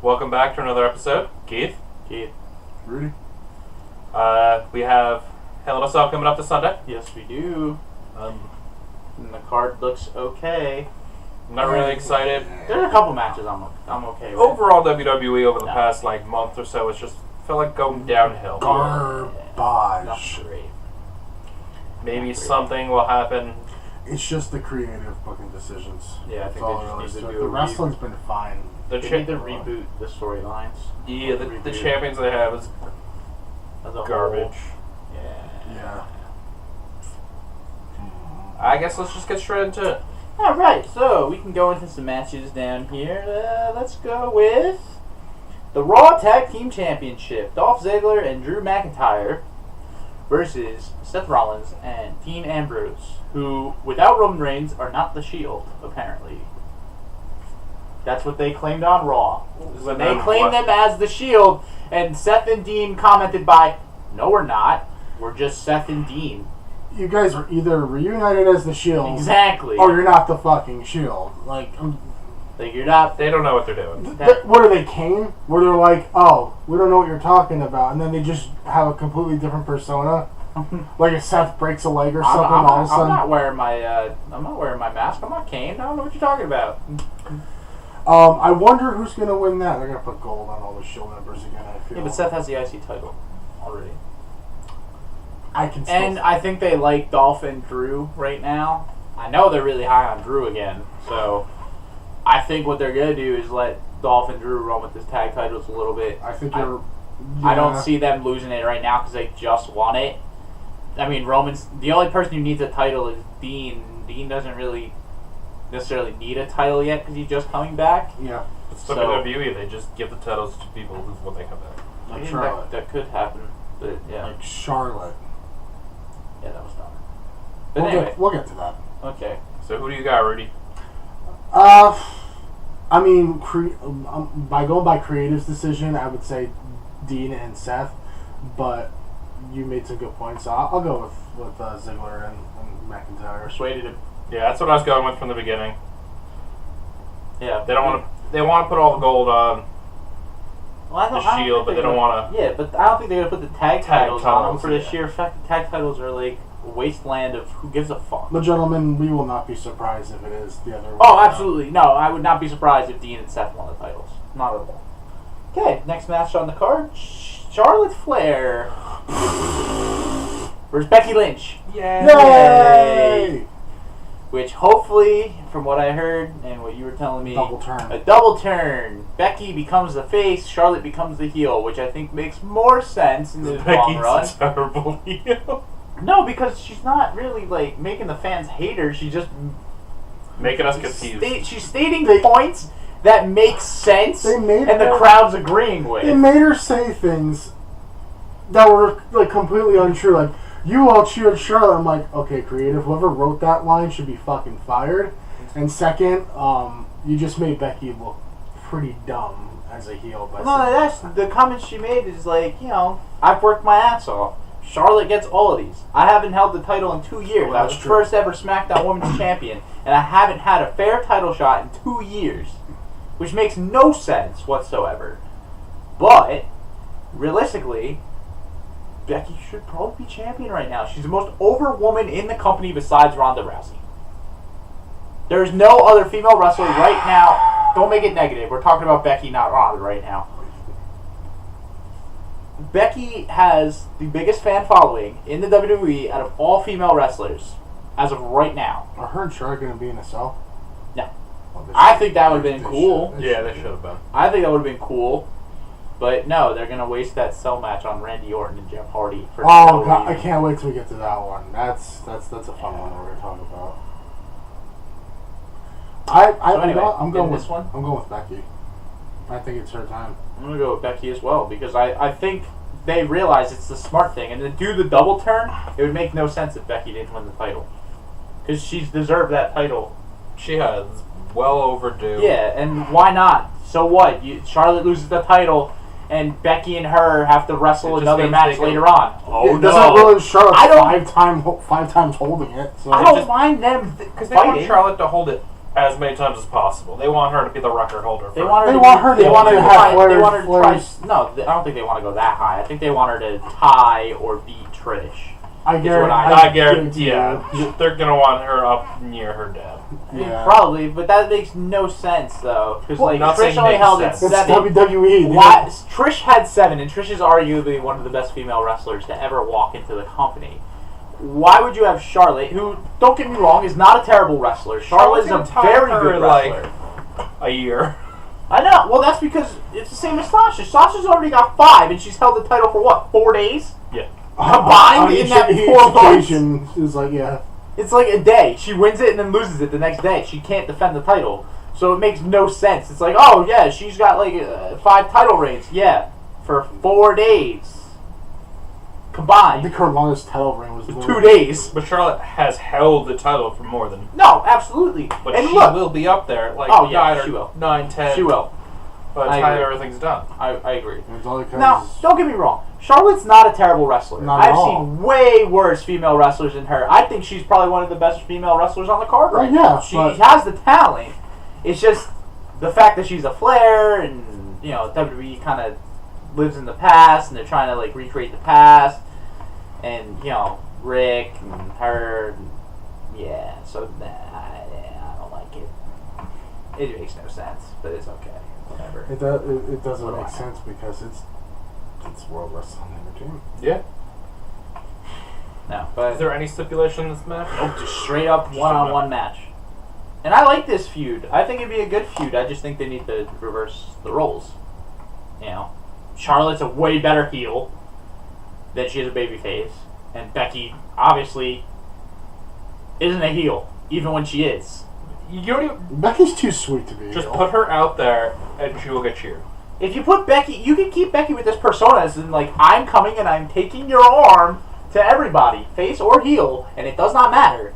Welcome back to another episode. Keith. Rudy. We have Hell in a Cell coming up this Sunday. Yes, we do. And the card looks okay. I'm not really excited. There are a couple matches I'm okay with. Overall, WWE over the past month or so, it's just felt like going downhill. Garbage. Not great. Maybe something will happen. It's just the creative fucking decisions. Yeah, I think That's all they there just is need to to it. do The a wrestling's been fine. The They need to reboot the storylines. Yeah, the champions they have is As a garbage. whole. Yeah. I guess let's just get straight into it. Alright, so we can go into some matches down here. Let's go with the Raw Tag Team Championship. Dolph Ziggler and Drew McIntyre versus Seth Rollins and Dean Ambrose, who, without Roman Reigns, are not the Shield, apparently. That's what they claimed on Raw. When they claimed them as the Shield, and Seth and Dean commented by, "No, we're not. We're just Seth and Dean." You guys are either reunited as the Shield, Exactly. or you're not the fucking Shield. Like, You're not. They don't know what they're doing. what are they, Kane? Where they're like, oh, we don't know what you're talking about, and then they just have a completely different persona. Like if Seth breaks a leg or something, all of a sudden. I'm not wearing my mask. I'm not Kane. I don't know what you're talking about. I wonder who's gonna win that. They're gonna put gold on all the Shield members again. I feel. Yeah, but Seth has the IC title already. I can. Still And I think they like Dolph and Drew right now. I know they're really high on Drew again, so I think what they're gonna do is let Dolph and Drew run with his tag titles a little bit. I think I don't see them losing it right now because they just won it. I mean, Roman's the only person who needs a title is Dean. Dean doesn't really necessarily need a title yet because he's just coming back. Yeah. It's So- WWE. They just give the titles to people when they come back. Like Yeah, Charlotte. that could happen, but yeah, Like Charlotte. yeah, that was dumb. But anyway, We'll get to that. okay. So who do you got, Rudy? I mean, by going by creative's decision, I would say Dean and Seth, but you made some good points. So I'll go with Ziggler and McIntyre. Persuaded him. Yeah, that's what I was going with from the beginning. Yeah. They don't want to. They want to put all the gold on Well, I the don't Shield, think but they they're don't gonna- want to. Yeah, but I don't think they're gonna put the tag titles on them for the yeah. sheer fact that tag titles are like a wasteland of who gives a fuck. But gentlemen, we will not be surprised if it is the other way. Oh, around. absolutely. No, I would not be surprised if Dean and Seth won the titles. Not at all. Okay, next match on the card: Charlotte Flair versus Becky Lynch. Yay! Which hopefully, from what I heard and what you were telling me, Double turn. a double turn. Becky becomes the face, Charlotte becomes the heel, which I think makes more sense in the long run. Becky's a terrible heel. No, because she's not really like making the fans hate her. She's just Making us confused. she's stating points that make sense, They made and the her- crowd's agreeing with. They made her say things that were like completely untrue. Like, you all cheered Charlotte. I'm like, okay, creative. Whoever wrote that line should be fucking fired. And second, you just made Becky look pretty dumb as a heel. By No, saying that's that. the comment she made is like, I've worked my ass off. Charlotte gets all of these. I haven't held the title in 2 years. Well, I was that's the true. first ever SmackDown Women's Champion, and I haven't had a fair title shot in 2 years, which makes no sense whatsoever. But realistically, Becky should probably be champion right now. She's the most over woman in the company besides Ronda Rousey. There's no other female wrestler right now. Don't make it negative. We're talking about Becky, not Ronda right now. Becky has the biggest fan following in the WWE out of all female wrestlers as of right now. Are her and Charlotte going to be in a cell? No. Oh, they I should. think that would have been They cool. should. Yeah, they should have been. I think that would have been cool. But no, they're going to waste that cell match on Randy Orton and Jeff Hardy. For Oh no god, I reason. can't wait till we get to that one. That's a fun one we're gonna talk about. I'm going with this one. I'm going with Becky. I think it's her time. I'm going to go with Becky as well because I think they realize it's the smart thing. And to do the double turn, it would make no sense if Becky didn't win the title. Because she's deserved that title. She has well overdue. Yeah, and why not? So what? Charlotte loses the title, and Becky and her have to wrestle It just another means match they later on. Oh, It doesn't no. ruin Charlotte I don't- five times holding it. So I don't mind them Because they want fighting. Charlotte to hold it as many times as possible. They want her to be the record holder. They want her. They to want be- her to They want her to have try. They want her to try. Flair's- No, I don't think they want to go that high. I think they want her to tie or beat Trish. I what guarantee. I guarantee, yeah, they're gonna want her up near her dad. I mean, Yeah. probably, but that makes no sense though, because Well, like nothing Trish only makes held it sense. It's 7. WWE. Why? Trish had 7, and Trish is arguably one of the best female wrestlers to ever walk into the company. Why would you have Charlotte, who, don't get me wrong, is not a terrible wrestler? Charlotte is a Charlotte's gonna very tie her, good like, wrestler. A year. I know. Well, that's because it's the same as Sasha. Sasha's already got 5, and she's held the title for what? 4 days? Yeah. Combined in that 4 months? occasion is like, yeah. It's like a day. She wins it and then loses it the next day. She can't defend the title. So it makes no sense. It's like, oh, yeah, she's got like 5 title reigns. Yeah, for 4 days. I Combined. think her longest title reign was 2 days. But Charlotte has held the title for more than. No, absolutely. But and she look, will be up there. Like, Oh, yeah, 9 she or will. 9, 10. she will. By the I time agree. everything's done. I agree. It's all because Now, don't get me wrong. Charlotte's not a terrible wrestler. Not at I've all. seen way worse female wrestlers than her. I think she's probably one of the best female wrestlers on the card right yeah, now. She but- has the talent. It's just the fact that she's a Flair, and you know WWE kind of lives in the past, and they're trying to like recreate the past, and you know Rick and her, and, yeah. So I don't like it. It makes no sense, but it's okay. Whatever. it doesn't What do make I know? sense because it's World Wrestling Entertainment. Yeah. No, but Is there any stipulation in this match? nope, just straight up one-on-one match. And I like this feud. I think it'd be a good feud. I just think they need to reverse the roles. You know, Charlotte's a way better heel than she is a babyface, and Becky obviously isn't a heel, even when she is. You don't even. Becky's too sweet to be. Just heel. put her out there and she will get cheered. If you put Becky, you can keep Becky with this persona as in like, I'm coming and I'm taking your arm to everybody, face or heel, and it does not matter.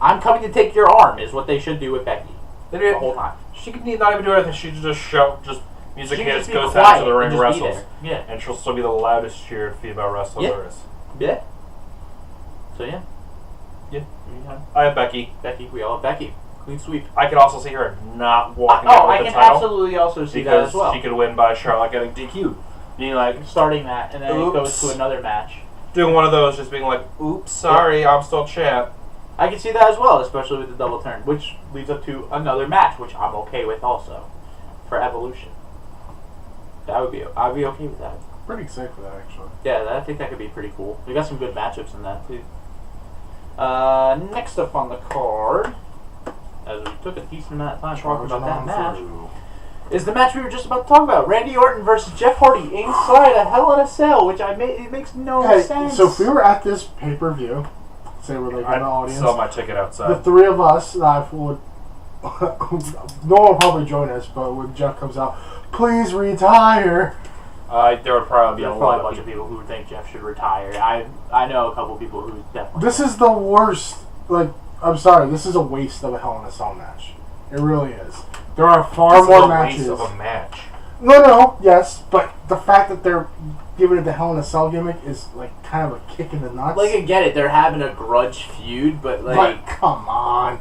I'm coming to take your arm is what they should do with Becky the whole time. She could not even do anything. She could just show, just music She can hits, just be goes quiet out to the and ring, just be wrestles, there. Yeah. and she'll still be the loudest cheered female wrestler Yeah. there is. Yeah. So yeah. Yeah. Yeah. I have Becky. Becky, we all have Becky. Clean sweep. I could also see her not walking out with I the can title absolutely also see that because as well. she could win by Charlotte getting DQ'd. Being like, Starting that, and then it goes Oops. to another match. doing one of those, just being like, oops, sorry, I'm still champ. I can see that as well, especially with the double turn, which leads up to another match, which I'm okay with also, for Evolution. I'd be okay with that. Pretty excited for that actually. Yeah, I think that could be pretty cool. We got some good matchups in that too. Next up on the card, as we took a decent amount of time talking about that match, is the match we were just about to talk about: Randy Orton versus Jeff Hardy inside a Hell in a Cell, which it makes no Hey, sense. so if we were at this pay-per-view, say we're like in I'd the audience, sell my ticket the outside. 3 of us would. No one will probably join us, but when Jeff comes out, please retire. There would probably be There's a probably lot a bunch of people who would think Jeff should retire. I know a couple people who definitely. This is the worst. Like, I'm sorry, this is a waste of a Hell in a Cell match. It really is. There are far This is more a matches. waste of a match. No, yes, but the fact that they're giving it the Hell in a Cell gimmick is like kind of a kick in the nuts. Like, I get it, they're having a grudge feud, but like. But come on.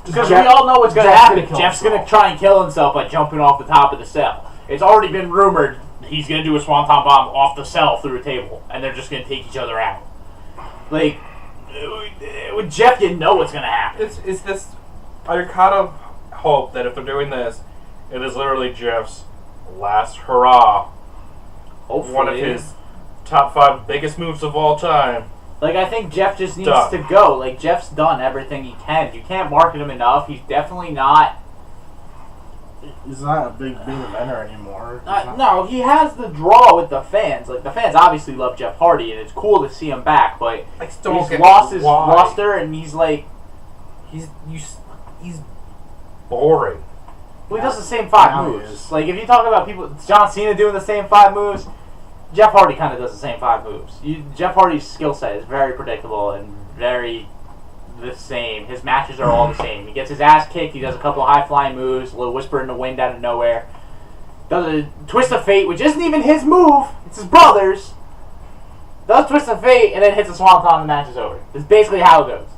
Because Jeff- we all know what's going to Jeff's happen. gonna kill Jeff's going to himself. try and kill himself by jumping off the top of the cell. It's already been rumored he's going to do a Swanton Bomb off the cell through a table, and they're just going to take each other out. Like, with Jeff, you know what's going to happen. Is this? I kind of hope that if they're doing this, it is literally Jeff's last hurrah. Hopefully. One of his top 5 biggest moves of all time. Like, I think Jeff just needs Done. to go. Like, Jeff's done everything he can. You can't market him enough. He's definitely not. He's not a big eventer anymore. He's not- No, he has the draw with the fans. Like, the fans obviously love Jeff Hardy, and it's cool to see him back, but I still don't he's get lost his why. luster, and he's like, He's boring. well, he does the same 5 Now he moves. is. Like, if you talk about people, John Cena doing the same 5 moves, Jeff Hardy kind of does the same 5 moves. Jeff Hardy's skill set is very predictable and very the same. His matches are all the same. He gets his ass kicked, he does a couple of high-flying moves, a little whisper in the wind out of nowhere. Does a twist of fate, which isn't even his move, it's his brother's. Does twist of fate, and then hits a swanton and the match is over. That's basically how it goes.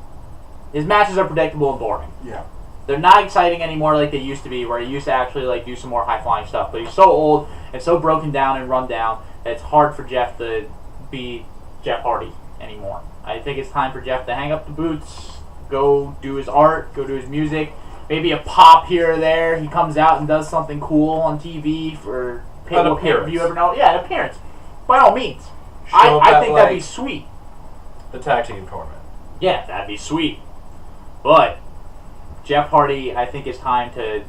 His matches are predictable and boring. Yeah. They're not exciting anymore like they used to be, where he used to actually like do some more high flying stuff. But he's so old and so broken down and run down that it's hard for Jeff to be Jeff Hardy anymore. I think it's time for Jeff to hang up the boots, go do his art, go do his music, maybe a pop here or there. He comes out and does something cool on TV for pay-per-view every now. Yeah, an appearance. By all means, I think that'd be sweet. The tag team tournament. Yeah, that'd be sweet. But Jeff Hardy, I think it's time to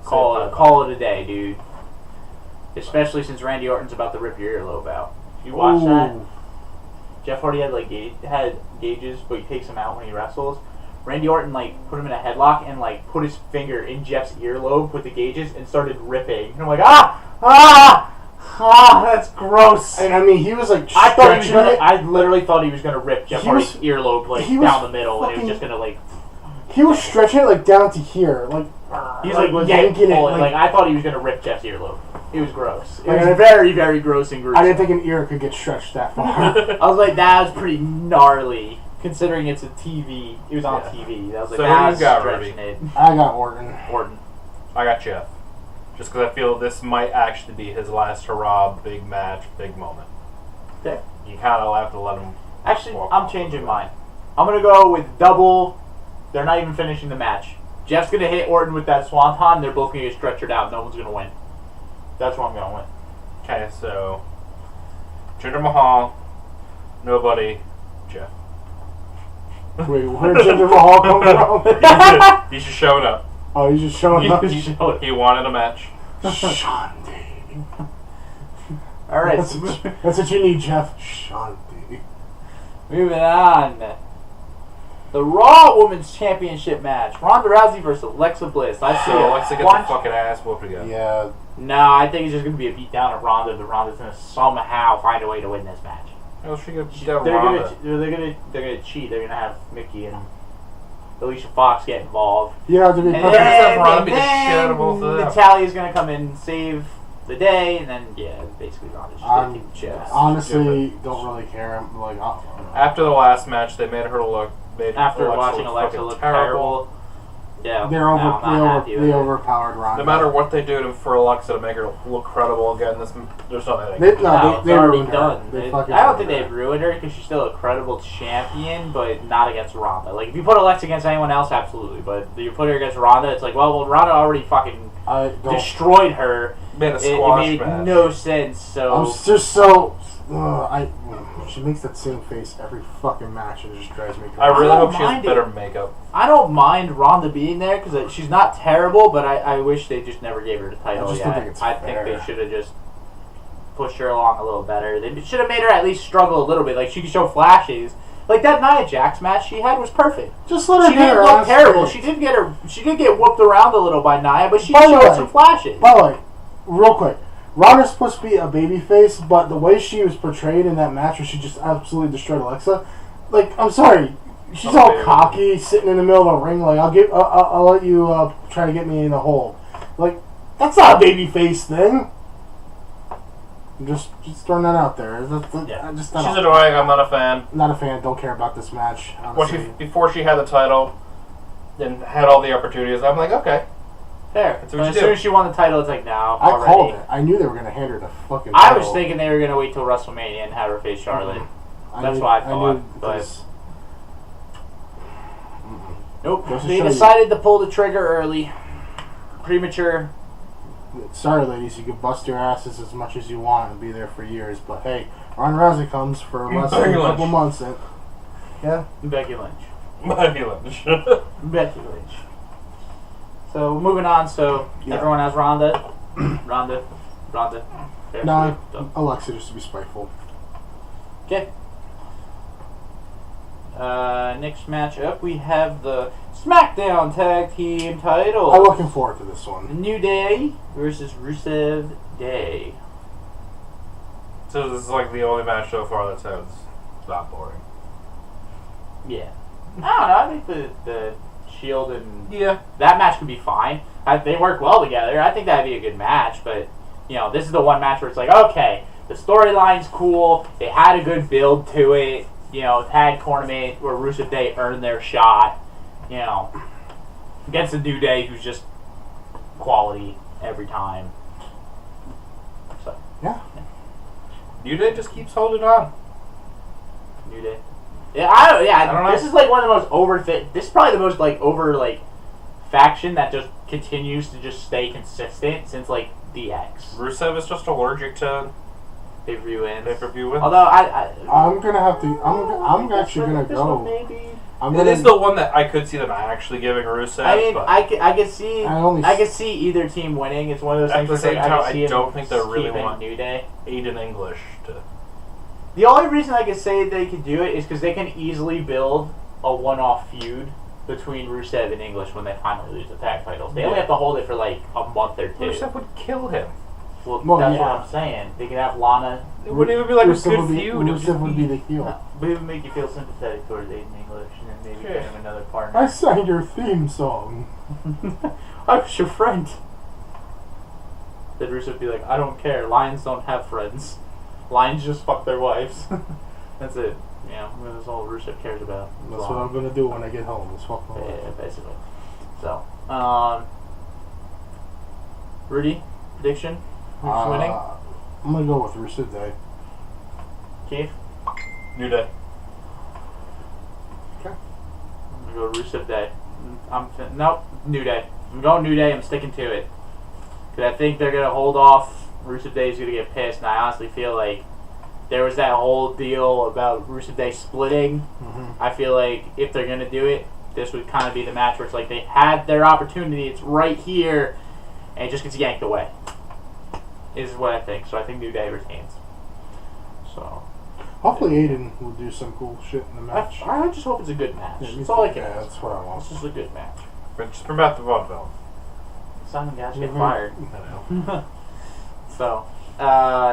call it a day, dude. Especially since Randy Orton's about to rip your earlobe out. You watch that? Jeff Hardy had had gauges, but he takes them out when he wrestles. Randy Orton put him in a headlock and put his finger in Jeff's earlobe with the gauges and started ripping. And I'm like, that's gross. And I mean, he was like, I literally thought he was gonna rip Jeff Hardy's earlobe down the middle, and it was just gonna He was stretching it down to here, he's yanking it. I thought he was gonna rip Jeff's earlobe. It was gross. It was and very, very gross and gruesome. I didn't think an ear could get stretched that far. I was like, that was pretty gnarly, considering it's a TV. It was on TV. I was like, that's stretching it. I got Orton. I got Jeff. Just because I feel this might actually be his last hurrah, big match, big moment. Okay. You kind of have to let him. Actually, I'm changing mine. I'm going to go with double. They're not even finishing the match. Jeff's going to hit Orton with that swanton. They're both going to get stretchered out. No one's going to win. That's what I'm going with. Okay, so Jinder Mahal, nobody, Jeff. Wait, where did Jinder Mahal come from? He's just showing up. Oh, he's just showing up? He wanted a match. Shanti. Alright. That's what you need, Jeff. Shanti. Moving on. The Raw Women's Championship match. Ronda Rousey versus Alexa Bliss. I see Alexa gets a fucking ass whooped again. Yeah. No, I think it's just going to be a beatdown of Ronda, but Ronda's going to somehow find a way to win this match. Oh, she gonna beat down Ronda. They're gonna cheat. They're gonna have Mickey and Alicia Fox get involved. Yeah, to be and perfect. then Natalia's gonna come in and save the day, and then basically Ronda's just gonna take the chest. Honestly, don't really care. After the last match, they made her look. After watching Alexa look terrible. Yeah, they overpowered Ronda. No matter what they do for Alexa to make her look credible again, there's nothing. It's already done. I don't think they've ruined her because she's still a credible champion, but not against Ronda. If you put Alexa against anyone else, absolutely. But you put her against Ronda, it's well, Ronda already fucking destroyed her. Made a squash it made match. No sense. So I'm just so. She makes that same face every fucking match and it just drives me crazy. I really hope she has better makeup. I don't mind Ronda being there because she's not terrible, but I wish they just never gave her the title yet. I think they should have just pushed her along a little better. They should have made her at least struggle a little bit. She could show flashes. That Nia Jax match she had was perfect. Just let her. She didn't look terrible. She did get whooped around a little by Nia, but she showed some flashes. By the way, real quick. Ronda's supposed to be a babyface, but the way she was portrayed in that match where she just absolutely destroyed Alexa, I'm sorry, she's all cocky, sitting in the middle of the ring, I'll let you try to get me in the hole. That's not a babyface thing. I'm just throwing that out there. She's annoying, I'm not a fan. Not a fan, don't care about this match, honestly. Before she had the title and had all the opportunities, I'm like, okay. Fair. As soon as she won the title, it's no. I called it. I knew they were going to hand her the fucking title. I was thinking they were going to wait till WrestleMania and have her face Charlotte. That's what I thought. But nope. They decided to pull the trigger early. Premature. Sorry, ladies. You can bust your asses as much as you want and be there for years. But hey, Ronda Rousey comes for less than a couple months. Becky Lynch. Becky Lynch. So moving on, everyone has Ronda. Ronda. No, Alexa just to be spiteful. Okay. Next match up, we have the SmackDown Tag Team titles. I'm looking forward to this one. New Day versus Rusev Day. So this is the only match so far that sounds not boring. Yeah. I don't know, I think the Shield and that match could be fine. They work well together. I think that'd be a good match. But this is the one match where it's okay, the storyline's cool. They had a good build to it. Tag tournament where Rusev Day earned their shot. against a New Day who's just quality every time. So Yeah. New Day just keeps holding on. New Day. Yeah, I don't know. know. This is like one of the most over. This is probably the most like over like faction that just continues to just stay consistent since like DX. Rusev is just allergic to Pay-per-view wins. pay-per-view wins. Although I'm gonna have to. I'm actually gonna this one go. maybe. I'm It gonna. is the one that I could see them actually giving Rusev. I mean, but I could see I could see either team winning. It's one of those At things. the where, same like, time, could see I them don't think they really keeping want- New Day. Aiden English to. The only reason I could say they could do it is because they can easily build a one-off feud between Rusev and English when they finally lose the tag titles. They only Yeah. have to hold it for like a month or two. Rusev would kill him. Well, Well, that's yeah. what I'm saying. They could have Lana. It wouldn't even be like a Rusev good would be, feud. It would Rusev just would be the heel. But it would make you feel sympathetic towards Aiden English, and then maybe Yeah. get him another partner. I sang your theme song. I was your friend. Then Rusev would be like, I don't care. Lions don't have friends. Lions just fuck their wives. That's it. You know, that's all Rusev cares about. That's what I'm gonna do when I get home. Is fuck my wife. Yeah, basically. So, Rudy, prediction? Who's winning? I'm gonna go with Rusev Day. Keith? New Day. Okay. I'm gonna go Rusev Day. Nope, New Day. I'm going New Day. I'm sticking to it. Because I think they're going to hold off. Rusev Day is going to get pissed. And I honestly feel like there was that whole deal about Rusev Day splitting. Mm-hmm. I feel like if they're going to do it, this would kind of be the match where it's like they had their opportunity. It's right here. And it just gets yanked away. Is what I think. So I think New Day retains. So Hopefully Aiden will do some cool shit in the match. I just hope it's a good match. Yeah, me That's all I too. can Yeah, ask. that's what I want. It's just a good match. But just bring back the vaudeville. Simon Gash get Mhm. fired. I know. So,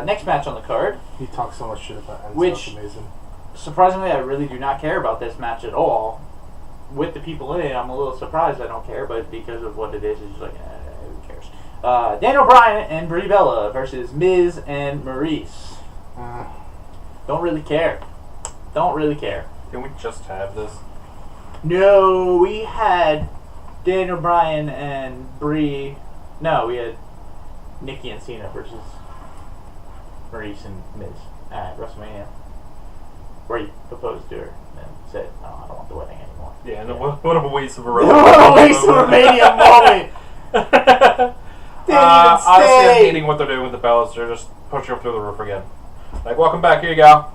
next match on the card. He talks so much shit about Enzo. Which- It's amazing. Surprisingly, I really do not care about this match at all. With the people in it, I'm a little surprised I don't care, but because of what it is, it's just like, who cares? Daniel Bryan and Brie Bella versus Miz and Maurice. Don't really care. Don't really care. Can we just have this? No, we had Daniel Bryan and Brie. No, we had Nikki and Cena versus Maurice and Miz at WrestleMania. Where he proposed to her and said, "No, I don't want the wedding anymore." Yeah, and what a waste of a What a waste of a Mania moment! Didn't even Honestly, I'm stay. hating what they're doing with the Bellas. They're just pushing them through the roof again. Like, welcome back, here you go.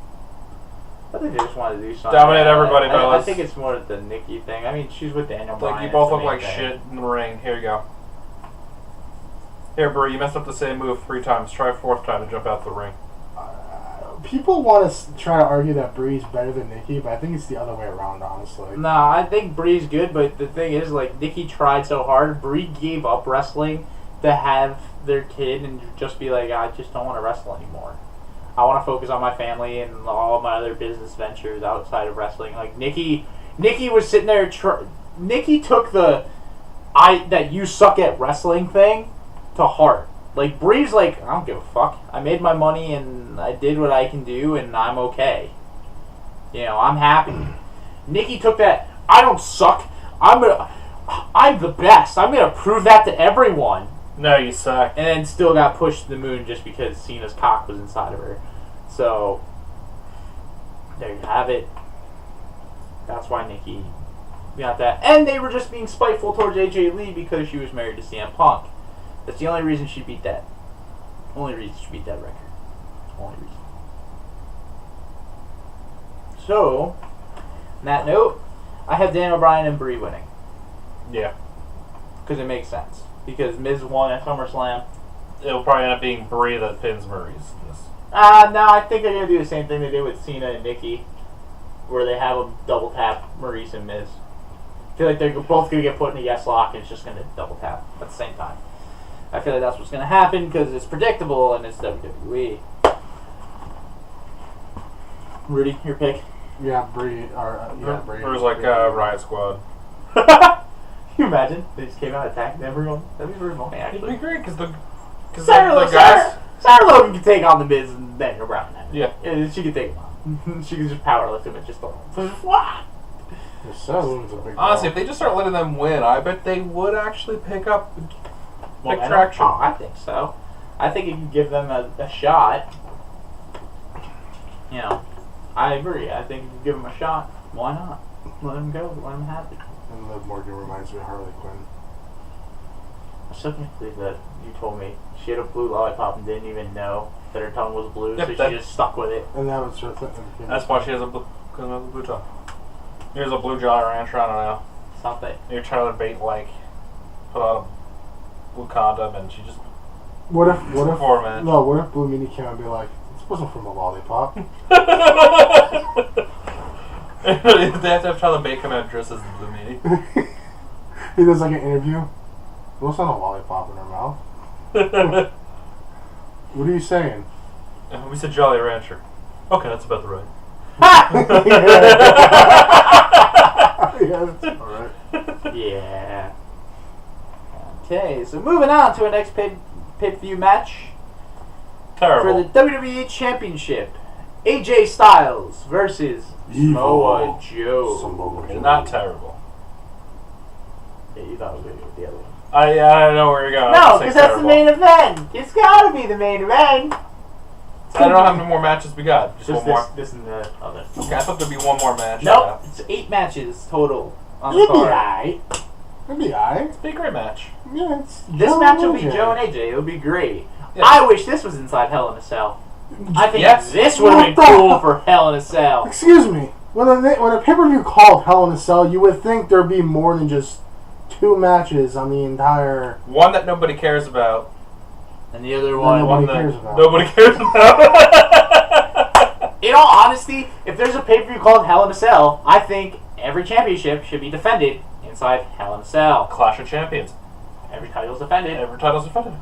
I think they just wanted to do something. Dominate everybody, I fellas. think it's more the Nikki thing. I mean, she's with Daniel Bryan. Like, you both it's the look like main thing. shit in the ring. Here you go. Here, Brie, you messed up the same move 3 times. Try a 4th time to jump out the ring. People want to try to argue that Brie's better than Nikki, but I think it's the other way around, honestly. No, I think Brie's good, but the thing is, like, Nikki tried so hard. Brie gave up wrestling to have their kid and just be like, I just don't want to wrestle anymore. I want to focus on my family and all of my other business ventures outside of wrestling. Like, Nikki was sitting there. Nikki took the that you suck at wrestling thing to heart. Like, Brie's like, I don't give a fuck. I made my money and I did what I can do and I'm okay. You know, I'm happy. Nikki took that, I don't suck. I'm the best. I'm gonna prove that to everyone. No, you suck. And then still got pushed to the moon just because Cena's cock was inside of her. So there you have it. That's why Nikki got that. And they were just being spiteful towards AJ Lee because she was married to CM Punk. That's the only reason she beat that. Only reason she beat that record. Only reason. So, on that note, I have Daniel Bryan and Brie winning. Yeah. Because it makes sense. Because Miz won at SummerSlam. It'll probably end up being Brie that pins Maurice in this. No, I think they're going to do the same thing they did with Cena and Nikki. Where they have them double tap Maurice and Miz. I feel like they're both going to get put in a yes lock and it's just going to double tap at the same time. I feel like that's what's going to happen because it's predictable and it's WWE. Rudy, your pick? Yeah, Brie. Brie. It was like Riot Squad. Can you imagine? They just came out attacking everyone? That'd be very funny, It'd be actually. great because the Sarah guys. Logan can take on the Miz and Daniel Bryan. Yeah. She can take him on. She can just power lift him and just go. The Saloon's a big Honestly, deal. if they just start letting them win, I bet they would actually pick Momentum? traction. Oh, I think so. I think if you give them a shot, I agree. I think if you give them a shot, why not? Let them go. Let them have it. And Liv Morgan reminds me of Harley Quinn. I still can't believe that you told me she had a blue lollipop and didn't even know that her tongue was blue, Yep, so that- she just stuck with it. And that was her thing. That's why she has a blue tongue. Here's a blue Jolly Rancher, I don't know. Something. You're trying to bait, like, put on a blue condom, and she just... What if Poor man. No, what if Blue Meanie came and be like, this wasn't from a lollipop? They have to try to bait come out dressed as the Blue Meanie. He does like an interview. What's not a lollipop in her mouth? What are you saying? We said Jolly Rancher. Okay, that's about the right. Yeah, that's alright. Yeah. Okay, so moving on to our next pay-per-view match Terrible. for the WWE Championship. AJ Styles versus Samoa Joe. Samoa Joe. Not terrible. Yeah, you thought it was going to be with the other one. I don't know where you're going. No, I'll say because that's the terrible. main event. It's got to be the main event. I don't know how many more matches we got. Just one more. This and the other. Okay, I thought there'd be one more match. Nope, it's 8 matches total on the It'd be card. alright. It'd be alright. It'd be a great match. Yeah, it's This Joe match will be and Joe and AJ. It'll be great. Yeah. I wish this was inside Hell in a Cell. I think Yes. this would have been What the cool hell? for Hell in a Cell. Excuse me. When a pay-per-view called Hell in a Cell, you would think there'd be more than just 2 matches on the entire... One that nobody cares about. And the other Nobody one. cares about. Nobody cares about. In all honesty, if there's a pay-per-view called Hell in a Cell, I think every championship should be defended inside Hell in a Cell. Clash of Champions. Every title's defended. Every title's defended.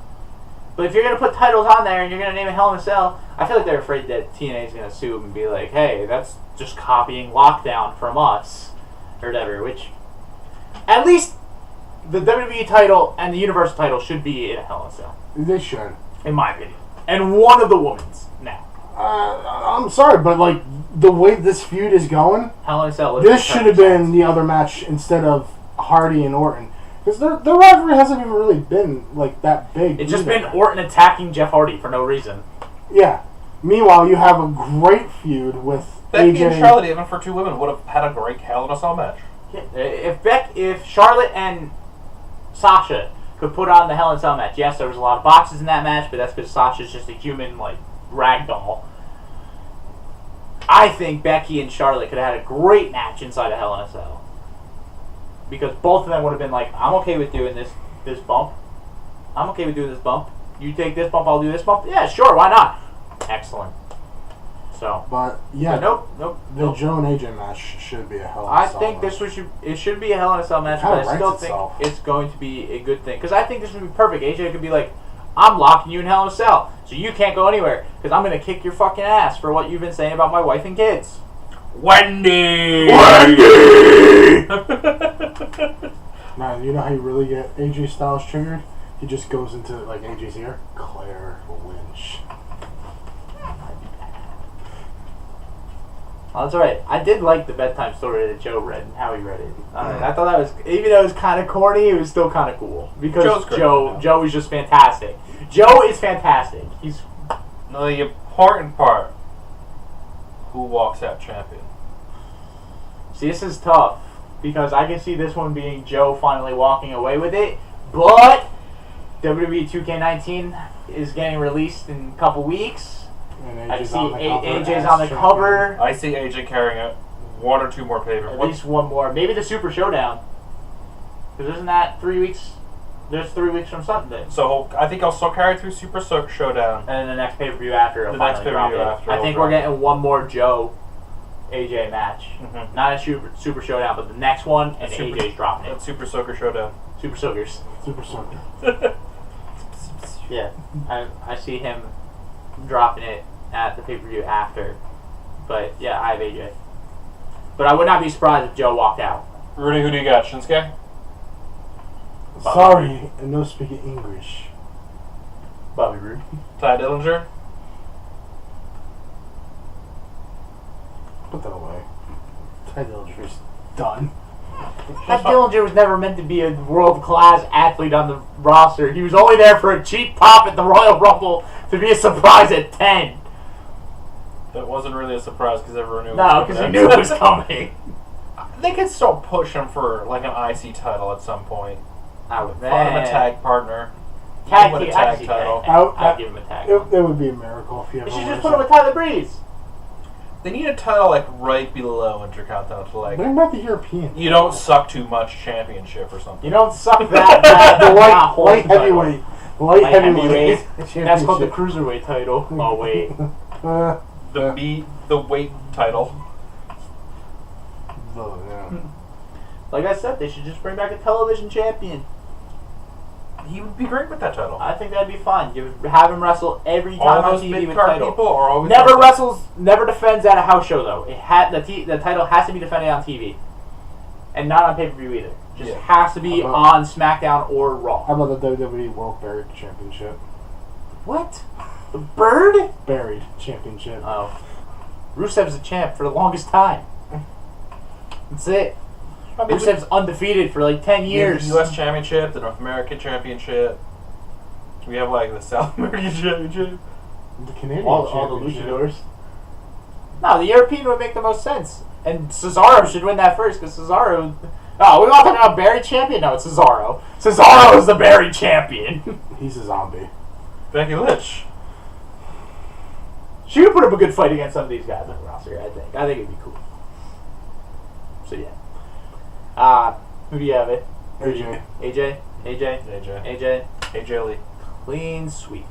But if you're going to put titles on there and you're going to name it Hell in a Cell, I feel like they're afraid that TNA is going to sue them and be like, hey, that's just copying Lockdown from us. Or whatever, which... At least the WWE title and the Universal title should be in a Hell in a Cell. They should. In my opinion. And one of the women's now. I'm sorry, but like the way this feud is going, Hell in a Cell. this should have been the other match instead of Hardy and Orton. Because their rivalry hasn't even really been like that big. It's just either. been Orton attacking Jeff Hardy for no reason. Yeah. Meanwhile, you have a great feud with Becky AJ. and Charlotte, even for 2 women, would have had a great Hell in a Cell match. If Charlotte and Sasha could put on the Hell in a Cell match, yes, there was a lot of boxes in that match, but that's because Sasha's just a human, like, ragdoll. I think Becky and Charlotte could have had a great match inside of Hell in a Cell. Because both of them would have been like, I'm okay with doing this bump. I'm okay with doing this bump. You take this bump, I'll do this bump. Yeah, sure, why not? Excellent. So, But yeah, but the nope. Joe and AJ match should be a Hell in a I Cell think match. it should be a Hell in a Cell match, kinda but I still ranks think itself. it's going to be a good thing. Because I think this would be perfect. AJ could be like, I'm locking you in Hell in a Cell, so you can't go anywhere, because I'm going to kick your fucking ass for what you've been saying about my wife and kids. Wendy! Man, you know how you really get AJ Styles triggered? He just goes into like AJ's ear. Claire Lynch. Oh, that's alright. I did like the bedtime story that Joe read and how he read it. I thought that was, even though it was kind of corny, it was still kind of cool. Because Joe's great. Joe is just fantastic. Joe is fantastic. He's Now, the important part: who walks out champion? See, this is tough because I can see this one being Joe finally walking away with it, but WWE 2K19 is getting released in a couple weeks. And I AJ's see on the cover AJ's as on the champion. cover. I see AJ carrying it. 1 or 2 more papers. At least one more, maybe the Super Showdown. Because isn't that 3 weeks? There's 3 weeks from Sunday. So I think I'll still carry through Super Showdown. And then the next pay-per-view after. The it'll next finally drop pay-per-view it. after I it'll think drop we're getting one more Joe AJ match. Mhm. Not a Super Showdown, but the next one, and Super- AJ's dropping it. That's Super Soaker Showdown. Super Soakers. Super Soaker. Yeah, I see him dropping it at the pay-per-view after. But yeah, I have AJ. But I would not be surprised if Joe walked out. Rudy, who do you got? Shinsuke? Sorry, I no speak English. Bobby Roode. Ty Dillinger? Put that away. Ty Dillinger's Done. That Dillinger was never meant to be a world-class athlete on the roster. He was only there for a cheap pop at the Royal Rumble to be a surprise at 10. That wasn't really a surprise because everyone knew. No, because he knew it was coming. They could still push him for like an IC title at some point. I would Find him a tag partner. Tag, Give him a I'd tag see title. that. I'd give him a tag. It would be a miracle if he ever You should wins just put him it. with Tyler Breeze. They need a title like right below Intercontinental, like What about the European? you don't suck too much championship or something. You don't suck that bad. The Not light hold heavyweight. Light Light heavyweight. That's called the cruiserweight title. Oh wait. The weight title. Yeah. Like I said, they should just bring back a television champion. He would be great with that title. I think that'd be fun. Have him wrestle every time All on those TV big with card title. people are always Never wrestling. wrestles, never defends at a house show though. The title has to be defended on TV, and not on pay-per-view either. Just Yeah. has to be How on SmackDown or Raw. How about the WWE World Buried Championship? What? The Bird? Buried Championship. Oh, Rusev's a champ for the longest time. That's it. I mean, Rusev's undefeated for like 10 we have years. the U.S. Championship, the North American Championship. We have like the South American Championship. The Canadian all the Championship. luchadors. No, the European would make the most sense. And Cesaro should win that first, because Cesaro... Oh, we're not talking about buried champion? No, it's Cesaro. Cesaro is the buried champion. He's a zombie. Becky Lynch. She would put up a good fight against some of these guys on the roster, I think. I think it'd be cool. So, yeah. Who do you have it? AJ. AJ? AJ? AJ. AJ? AJ Lee. Clean sweep.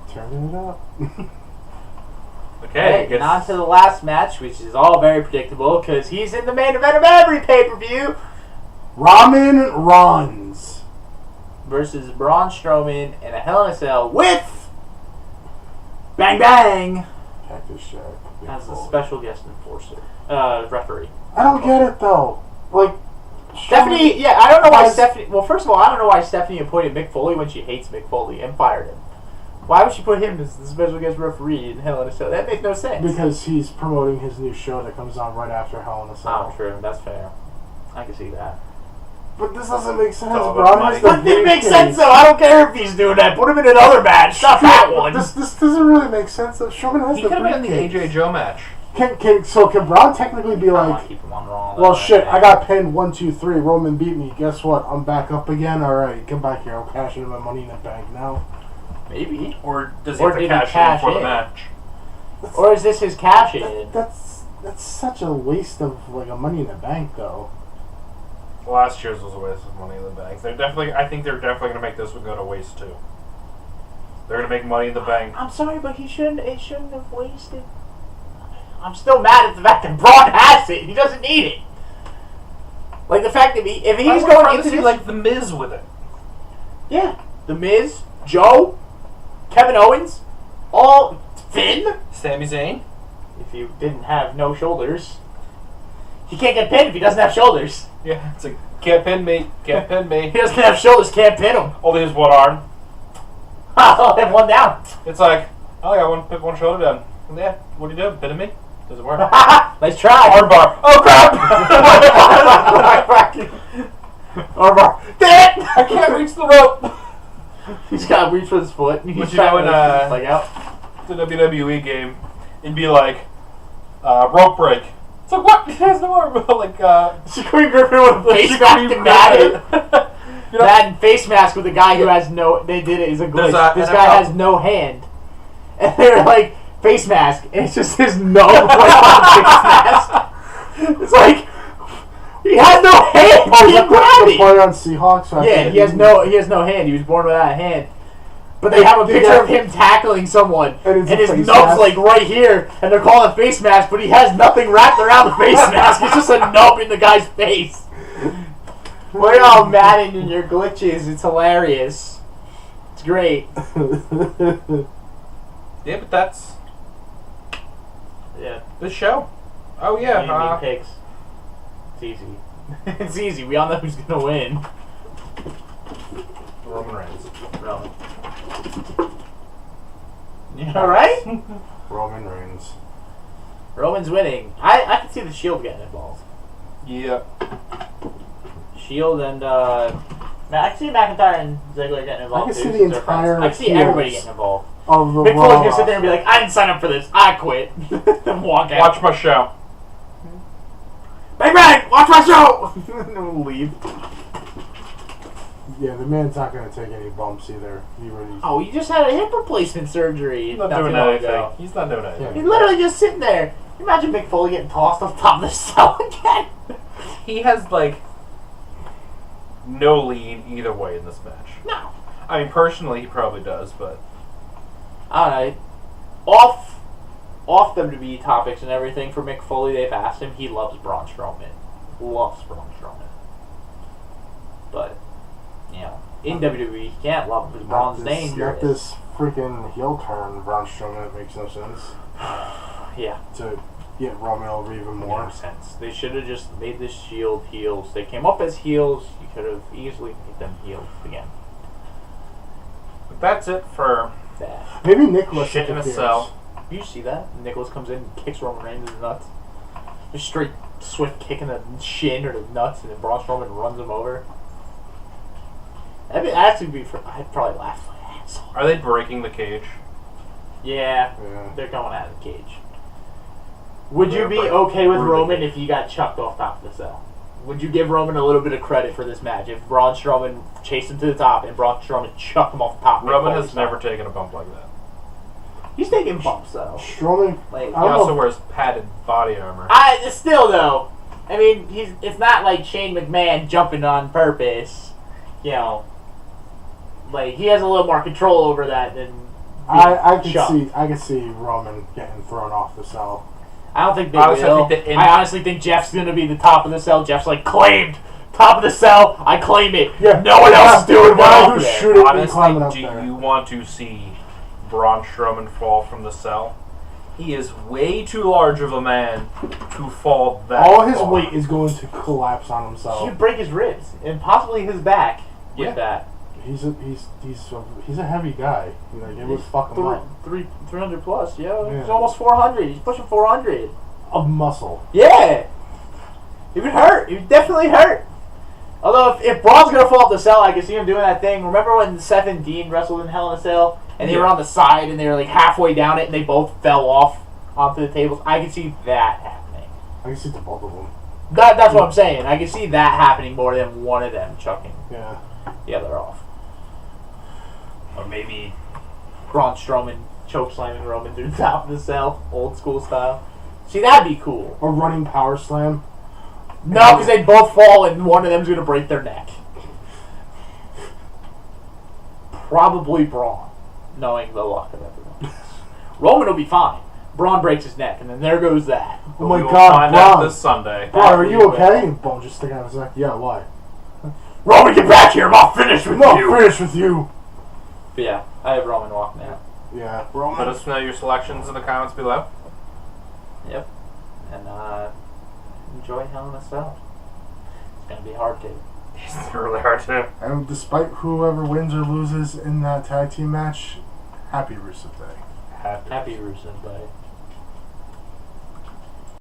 Turning it up. Okay. And on to the last match, which is all very predictable, because he's in the main event of every pay-per-view. Ramen runs. Versus Braun Strowman in a Hell in a Cell with Bang Bang Cactus Jack. Big as a Bull. special guest enforcer. Referee. I don't get it though. Like Stephanie, yeah, I don't know why Stephanie... Well, first of all, I don't know why Stephanie appointed Mick Foley when she hates Mick Foley and fired him. Why would she put him as the special guest referee in Hell in a Cell? That makes no sense. because he's promoting his new show that comes on right after Hell in a Cell. Oh, true. That's fair. I can see that. But this doesn't make sense. all about Braun money. has the But it makes briefcase. sense, though. I don't care if he's doing that. Put him in another match. Not that one. This doesn't really make sense. Strowman has He the could have been in the briefcase. AJ Joe match. Can Braun technically be I want like, to keep him on Raw. well, shit, I got pinned 1, 2, 3. Roman beat me. Guess what? I'm back up again. All right, come back here. I'll cash in my Money in the Bank now. Maybe. Or does he Or have to did he cash cash in for the in? match? Or is this his cash in? That's such a waste of like a Money in the Bank, though. Last year's was a waste of Money in the Bank. I think they're definitely going to make this one go to waste too. They're going to make Money in the Bank. I'm sorry, but it shouldn't have wasted. I'm still mad at the fact that Braun has it. He doesn't need it. Like the fact that if I he's would going rather into see this, like the Miz with it. yeah, The Miz, Joe, Kevin Owens, all Finn. Sami Zayn. If he didn't have no shoulders, he can't get pinned if he doesn't have shoulders. Yeah, it's like can't pin me, can't pin me. He doesn't have shoulders, can't pin him. Only has one arm. I'll have one down. It's like, oh yeah, put one shoulder down. And yeah, what do you do? Pinning me? Doesn't work. Nice try. Armbar. Oh crap! Armbar. Damn it! I can't reach the rope. He's got to reach with his foot. He's What you trying doing, to like out. The WWE game, it'd be like rope break. It's like what? It has no arm. Like Shaquille Griffin with a face mask and Madden. Madden face mask with a guy who has no. They did it as a glitch. This guy has no hand, and they're like face mask, and it's just his nose like on the face mask. It's like he has no hand. Oh, He is that the grabbed player on Seahawks? So I Yeah, think- he has no hand. He was born without a hand. But they have a picture of him tackling someone, And and it's his a face nub's mask. like right here, and they're calling it face mask, but he has nothing wrapped around the face mask. It's just a nub in the guy's face. We're all Madden in your glitches. It's hilarious. It's great. yeah, but that's Yeah. the show. Oh yeah. Picks. It's easy. It's easy. We all know who's gonna win. Roman Reigns. Roman. You all right? Roman Reigns. Roman's winning. I can see the Shield getting involved. Yeah. Shield and I can see McIntyre and Ziggler getting involved. I can too, see the since they're entire friends. I can see everybody heels. getting involved. Of the Mick Foley's Raw gonna sit there and be roster. like, I didn't sign up for this. I quit. And walk out. Watch my show. Bang bang! Watch my show! And we'll leave. Yeah, the man's not going to take any bumps either. He really. Oh, he just had a hip replacement surgery. He's not too doing long anything. ago. He's not doing anything. He's literally just sitting there. Can you imagine Mick Foley getting tossed off the top of the cell again? He has, like, no lead either way in this match. No. I mean, personally, he probably does, but... I don't know. Off WWE topics and everything for Mick Foley, they've asked him. He loves Braun Strowman. Loves Braun Strowman. But, you know, in WWE, he can't love him because Braun's Not dangerous. this freaking heel turn, Braun Strowman. It makes no sense. Yeah. To get Roman over even more. Makes sense. They should have just made the Shield heels. They came up as heels. You could have easily made them heels again. But that's it for That. Maybe Nicholas shit in a interferes. cell. You see that? Nicholas comes in and kicks Roman Reigns in the nuts. Just straight swift kick in the shin or the nuts, and then Braun Strowman runs him over. That'd actually be. I'd probably laugh my ass off. Are they breaking the cage? Yeah, Yeah. they're going out of the cage. Would you They're be breaking okay with through the Roman cage. if you got chucked off top of the cell? Would you give Roman a little bit of credit for this match if Braun Strowman chased him to the top and Braun Strowman chucked him off the top? Roman Mick has Foley never style? taken a bump like that. He's taking bumps though. Strowman. Like, He I don't also know. wears padded body armor. Still though, I mean, it's not like Shane McMahon jumping on purpose, you know. Like he has a little more control over that than I chucked. can see Roman getting thrown off the cell. I don't think they Honestly, I will. think that I honestly think Jeff's gonna be the top of the cell. Jeff's like claimed top of the cell. I claim it. Yeah. No one else is doing The well guy over who's there. shooting and climbing Honestly, up do there. you want to see Braun Strowman fall from the cell? He is way too large of a man to fall that All his far. weight is going to collapse on He himself. would break his ribs and possibly his back with Yeah. that. He's a heavy guy. Like, it would fuck him up. 300 plus, yeah. He's Yeah. almost 400. He's pushing 400. Of muscle. Yeah. It would hurt. It would definitely hurt. Although if Braun's gonna fall off the cell, I can see him doing that thing. Remember when Seth and Dean wrestled in Hell in a Cell and they were Yeah. on the side and they were like halfway down it and they both fell off onto the tables? I can see that happening. I can see the both of them. That's what I'm saying. I can see that happening more than one of them chucking Yeah. the other off. Or maybe Braun Strowman choke slamming Roman through the top of the cell, old school style. See, that'd be cool. A running power slam. No, because they'd both fall and one of them's going to break their neck. Probably Braun, knowing the luck of everyone. Roman will be fine. Braun breaks his neck, and then there goes that. Oh my We will god, find out Braun. this Sunday. Bro, are you okay? Bone just sticking out his neck. Yeah, why? Roman, get back here! I'm all finished with No, you! finish with you. But yeah, I have Roman walking out. Yeah, Let Roman. us know your selections in the comments below. Yep. And enjoy Hell in a Cell. It's going to be hard to. It's really hard to. And despite whoever wins or loses in that tag team match, happy Rusev Day. Happy. Happy Rusev Day.